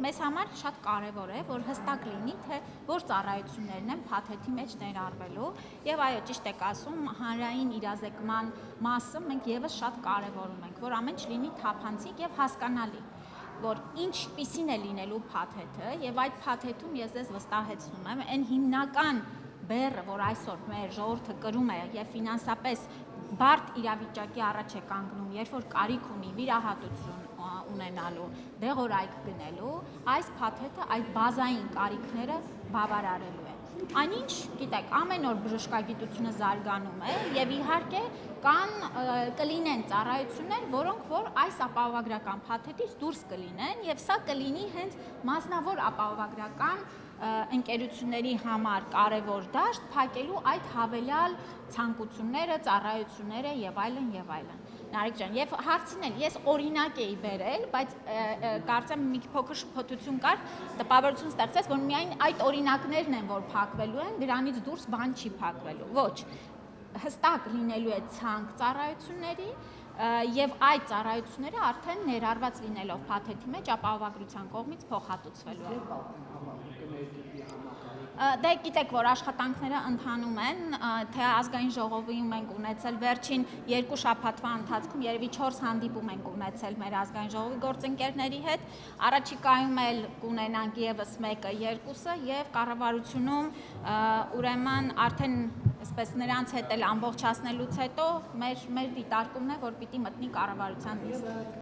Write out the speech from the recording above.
մեզ համար շատ կարևոր է, որ հստակ լինի, թե որ ծառայություններն են փաթեթի մեջ ներառվելու, եւ այո, ճիշտ եք ասում, հանրային իրազեկման մասը մենք եւս շատ կարևորում ենք, որ ամեն ինչ լինի թափանցիկ եւ հասկանալի, որ ինչպիսին է լինելու փաթեթը, եւ այդ փաթեթում ես ձեզ վստահեցնում եմ, այն հիմնական բեռը, որ այսօր մեր ժողովուրդը կրում է եւ ֆինանսապես բարդ իրավիճակի առաջ է կանգնում, երբ որ կարիք ունի վիրահատություն ունենալու, դեղորայք գնելու, այս փաթեթը այդ բազային կարիքները բավարարելու է։ Այնինչ, գիտեք, ամեն օր բժշկագիտությունը զարգանում է եւ իհարկե կլինեն ծառայություններ, որոնք որ այս ապահովագրական փաթեթից դուրս կլինեն եւ սա կլինի հենց մասնավոր ապահովագրական ընկերությունների համար կարևոր դաշտ փակելու այդ հավելյալ ցանկությունները, ծառայությունները եւ այլն եւ այլն։ Նարեկ ջան, եւ հարցին էլ ես օրինակ էի բերել, բայց կարծեմ մի փոքր շփոթություն կար, տպավորություն ստեղծեց, որ միայն այդ օրինակներն են, որ փակվելու են, դրանից դուրս բան չի փակվելու։ Ոչ, հստակ լինելու է ցանկ ծառայությունների եւ այդ ծառայությունները արդեն ներառված լինելով փաթեթի մեջ ապահովագրության կողմից փոխհատուցվելու է։ Դե գիտեք, որ աշխատանքները ընթանում են, թե ազգային ժողովում ենք ունեցել վերջին 2 շաբաթվա ընթացքում երևի 4 հանդիպում ենք ունեցել մեր ազգային ժողովի գործընկերների հետ, առաջիկայում էլ կունենանք եւս 1-2-ը եւ կառավարությունում ուրեմն արդեն այսպես նրանց հետ էլ ամբողջացնելուց հետո մեր դիտարկումն է, որ պիտի մտնի կառավարության նիստ։